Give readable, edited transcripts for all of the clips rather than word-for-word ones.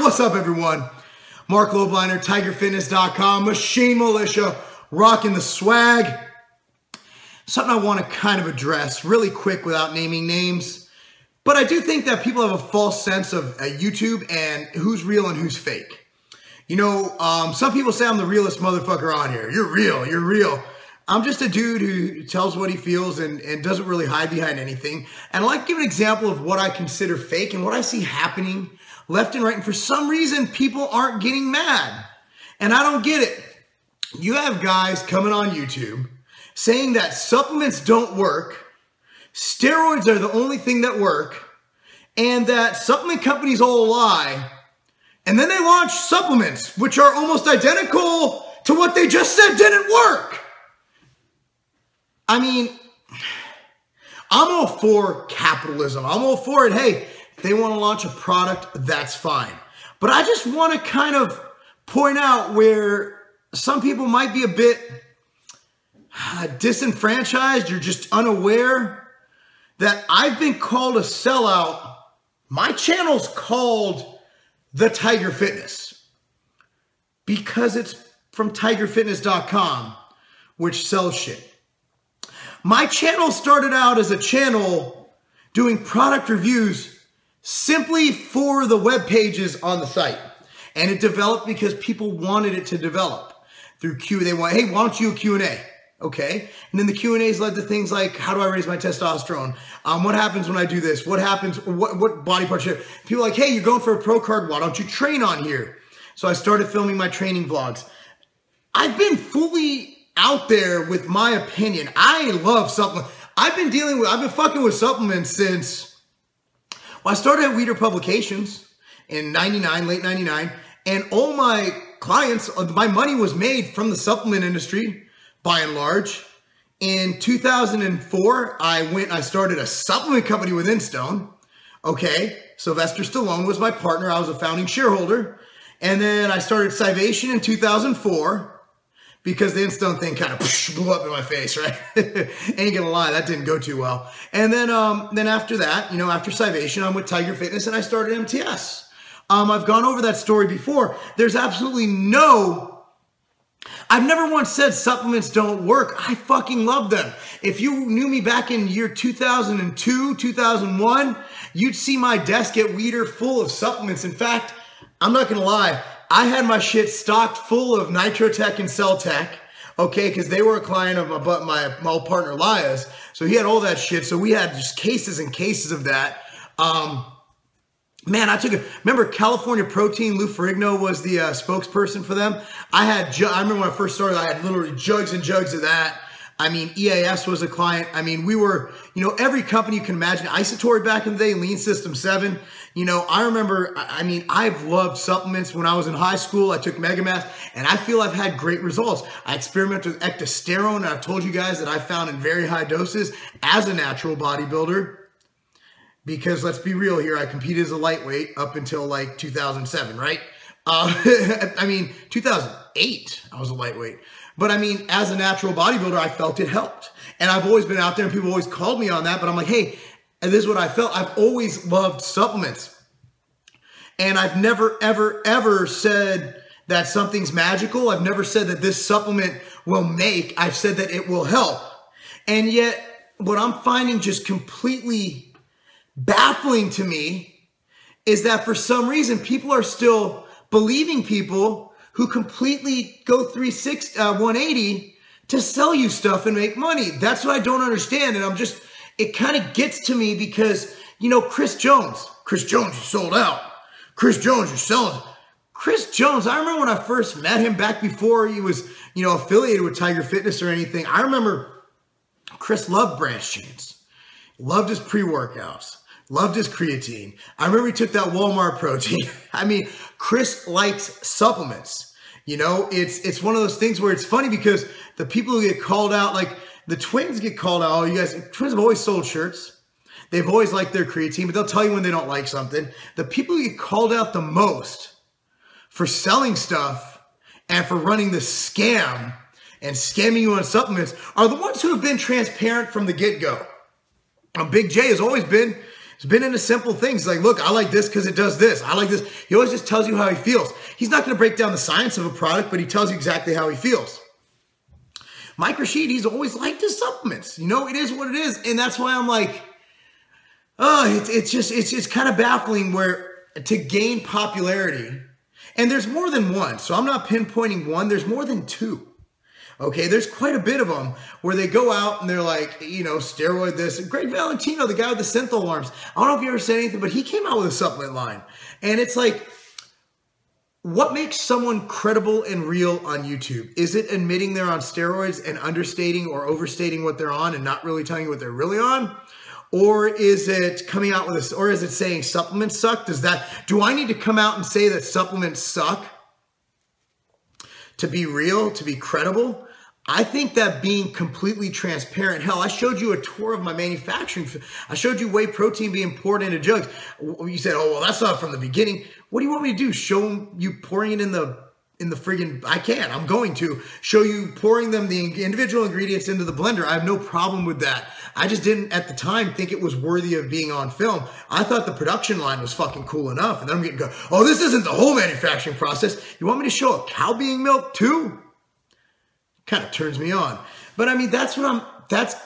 What's up, everyone? Marc Lobliner, TigerFitness.com, Machine Militia, rocking the swag. Something I want to kind of address really quick without naming names. But I do think that people have a false sense of YouTube and who's real and who's fake. You know, some people say I'm the realest motherfucker on here. You're real, you're real. I'm just a dude who tells what he feels and doesn't really hide behind anything. And I'd like to give an example of what I consider fake and what I see happening left and right. And for some reason, people aren't getting mad. And I don't get it. You have guys coming on YouTube saying that supplements don't work, steroids are the only thing that work, and that supplement companies all lie. And then they launch supplements, which are almost identical to what they just said didn't work. I mean, I'm all for capitalism. I'm all for it. Hey, if they want to launch a product, that's fine. But I just want to kind of point out where some people might be a bit disenfranchised or just unaware that I've been called a sellout. My channel's called The Tiger Fitness because it's from TigerFitness.com, which sells shit. My channel started out as a channel doing product reviews simply for the web pages on the site. And it developed because people wanted it to develop through Q. They want, hey, why don't you do a Q&A? Okay. And then the Q&As led to things like, how do I raise my testosterone? What happens when I do this? What happens? What body parts? People are like, hey, you're going for a pro card. Why don't you train on here? So I started filming my training vlogs. I've been fully out there with my opinion. I love supplements. I've been fucking with supplements since, well, I started at Weeder Publications in 99, late 99. And all my clients, my money was made from the supplement industry by and large. In 2004, I started a supplement company with Instone. Okay. Sylvester Stallone was my partner. I was a founding shareholder. And then I started Scivation in 2004. Because the Instone thing kind of blew up in my face, right? Ain't gonna lie, that didn't go too well. And then after that, you know, after Scivation, I'm with Tiger Fitness and I started MTS. I've gone over that story before. There's absolutely I've never once said supplements don't work. I fucking love them. If you knew me back in year 2002, 2001, you'd see my desk at Weeder full of supplements. In fact, I'm not gonna lie, I had my shit stocked full of Nitrotech and Celltech, okay, because they were a client of my old partner, Lias. So he had all that shit. So we had just cases and cases of that. Man, remember California Protein, Lou Ferrigno was the spokesperson for them. I remember when I first started, I had literally jugs and jugs of that. I mean, EAS was a client. I mean, we were, you know, every company you can imagine. Isatori back in the day, Lean System 7. You know, I remember, I mean, I've loved supplements. When I was in high school, I took Megamass, and I feel I've had great results. I experimented with ectosterone, and I've told you guys that I found in very high doses as a natural bodybuilder. Because let's be real here, I competed as a lightweight up until like 2007, right? I mean, 2008, I was a lightweight. But I mean, as a natural bodybuilder, I felt it helped. And I've always been out there and people always called me on that. But I'm like, hey, and this is what I felt. I've always loved supplements. And I've never, ever, ever said that something's magical. I've never said that this supplement will make. I've said that it will help. And yet, what I'm finding just completely baffling to me is that for some reason, people are still believing people who completely go 180 to sell you stuff and make money. That's what I don't understand. And it kind of gets to me because, you know, Chris Jones, you sold out. Chris Jones, you're selling. Chris Jones, I remember when I first met him back before he was, you know, affiliated with Tiger Fitness or anything. I remember Chris loved Branch Chains, loved his pre-workouts, loved his creatine. I remember he took that Walmart protein. I mean, Chris likes supplements. You know, it's one of those things where it's funny because the people who get called out, like the twins get called out. Oh, you guys, twins have always sold shirts. They've always liked their creatine, but they'll tell you when they don't like something. The people who get called out the most for selling stuff and for running the scam and scamming you on supplements are the ones who have been transparent from the get-go. Big J has always been It's been into simple things like, look, I like this because it does this. I like this. He always just tells you how he feels. He's not going to break down the science of a product, but he tells you exactly how he feels. Mike Rashid, he's always liked his supplements. You know, it is what it is. And that's why I'm like, oh, it's kind of baffling where to gain popularity, and there's more than one. So I'm not pinpointing one. There's more than two. Okay, there's quite a bit of them where they go out and they're like, you know, steroid this. Greg Valentino, the guy with the synthol arms. I don't know if you ever said anything, but he came out with a supplement line. And it's like, what makes someone credible and real on YouTube? Is it admitting they're on steroids and understating or overstating what they're on and not really telling you what they're really on? Or is it coming out with this, or is it saying supplements suck? Do I need to come out and say that supplements suck to be real, to be credible? I think that being completely transparent, hell, I showed you a tour of my manufacturing. I showed you whey protein being poured into jugs. You said, oh, well, that's not from the beginning. What do you want me to do? Show you pouring it in the friggin', I'm going to show you pouring them, the individual ingredients into the blender. I have no problem with that. I just didn't at the time think it was worthy of being on film. I thought the production line was fucking cool enough. And then I'm getting go, oh, this isn't the whole manufacturing process. You want me to show a cow being milked too? Kind of turns me on. But I mean, that's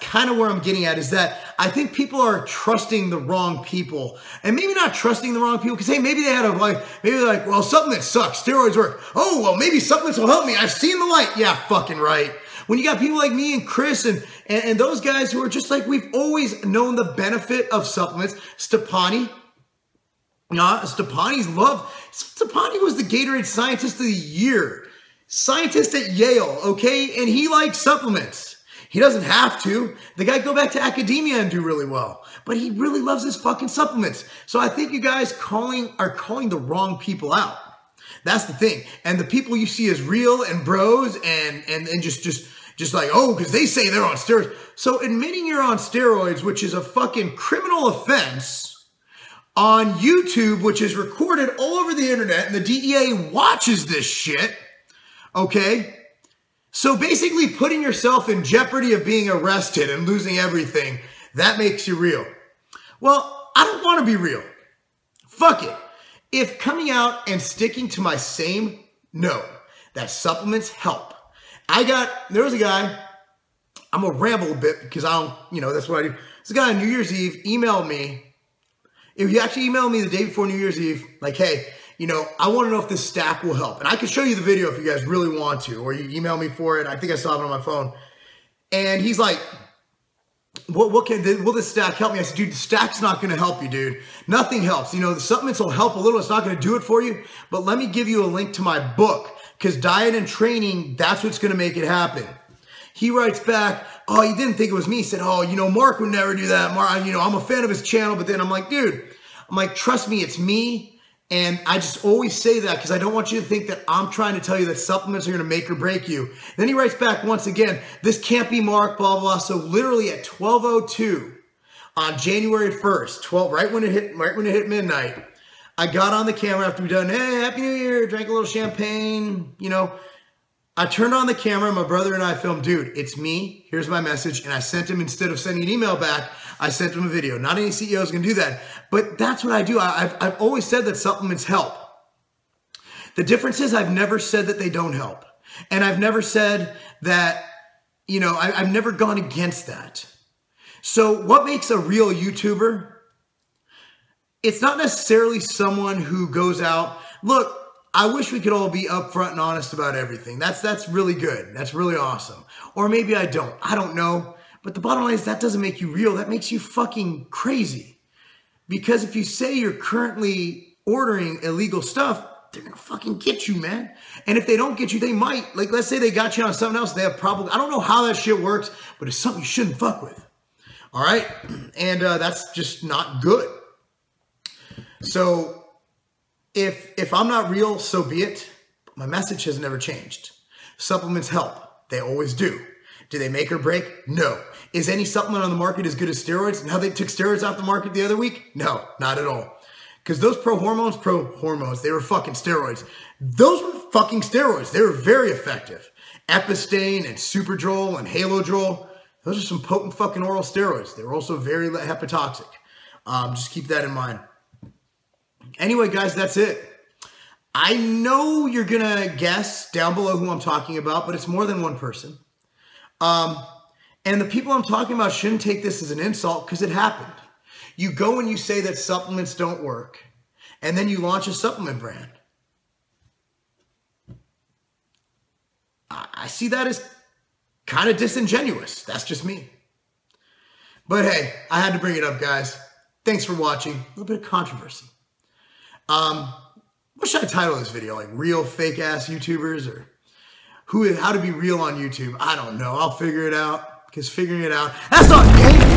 kind of where I'm getting at, is that I think people are trusting the wrong people, and maybe not trusting the wrong people because, hey, maybe they had maybe they're like, well, supplements suck, steroids work. Oh, well, maybe supplements will help me. I've seen the light. Yeah, fucking right. When you got people like me and Chris and those guys who are just like, we've always known the benefit of supplements. Stepani was the Gatorade Scientist of the Year. Scientist at Yale, okay? And he likes supplements. He doesn't have to. The guy go back to academia and do really well. But he really loves his fucking supplements. So I think you guys are calling the wrong people out. That's the thing. And the people you see as real and bros and just like, oh, because they say they're on steroids. So admitting you're on steroids, which is a fucking criminal offense on YouTube, which is recorded all over the internet, and the DEA watches this shit. Okay, so basically putting yourself in jeopardy of being arrested and losing everything, that makes you real. Well, I don't want to be real. Fuck it. If coming out and sticking to my same note that supplements help. There was a guy, I'm going to ramble a bit because that's what I do. This guy on New Year's Eve emailed me. He actually emailed me the day before New Year's Eve, like, hey, I want to know if this stack will help. And I can show you the video if you guys really want to, or you email me for it. I think I still have it on my phone. And he's like, will this stack help me? I said, dude, the stack's not going to help you, dude. Nothing helps. The supplements will help a little. It's not going to do it for you. But let me give you a link to my book, because diet and training, that's what's going to make it happen. He writes back, oh, he didn't think it was me. He said, oh, Marc would never do that. Marc, I'm a fan of his channel. But then I'm like, dude, trust me, it's me. And I just always say that because I don't want you to think that I'm trying to tell you that supplements are going to make or break you. Then he writes back once again, this can't be Marc, blah, blah, blah. So literally at 12:02 on January 1st, right when it hit midnight, I got on the camera after we done, hey, Happy New Year, drank a little champagne, I turned on the camera, my brother and I filmed, dude, it's me, here's my message. And I sent him, instead of sending an email back, I sent him a video. Not any CEO is going to do that. But that's what I do. I've always said that supplements help. The difference is I've never said that they don't help. And I've never said that, I've never gone against that. So what makes a real YouTuber? It's not necessarily someone who goes out, look, I wish we could all be upfront and honest about everything. That's really good. That's really awesome. Or maybe I don't. I don't know. But the bottom line is that doesn't make you real. That makes you fucking crazy. Because if you say you're currently ordering illegal stuff, they're going to fucking get you, man. And if they don't get you, they might. Like, let's say they got you on something else. They have probably, I don't know how that shit works, but it's something you shouldn't fuck with. All right? And that's just not good. So if I'm not real, so be it. My message has never changed. Supplements help. They always do. Do they make or break? No. Is any supplement on the market as good as steroids? Now they took steroids off the market the other week? No, not at all. Because those pro hormones, they were fucking steroids. Those were fucking steroids. They were very effective. Epistane and Superdrol and Halodrol. Those are some potent fucking oral steroids. They were also very hepatotoxic. Just keep that in mind. Anyway, guys, that's it. I know you're going to guess down below who I'm talking about, but it's more than one person. And the people I'm talking about shouldn't take this as an insult because it happened. You go and you say that supplements don't work, and then you launch a supplement brand. I see that as kind of disingenuous. That's just me. But hey, I had to bring it up, guys. Thanks for watching. A little bit of controversy. What should I title this video? Like real fake ass YouTubers, or how to be real on YouTube? I don't know. I'll figure it out, because figuring it out, that's not game.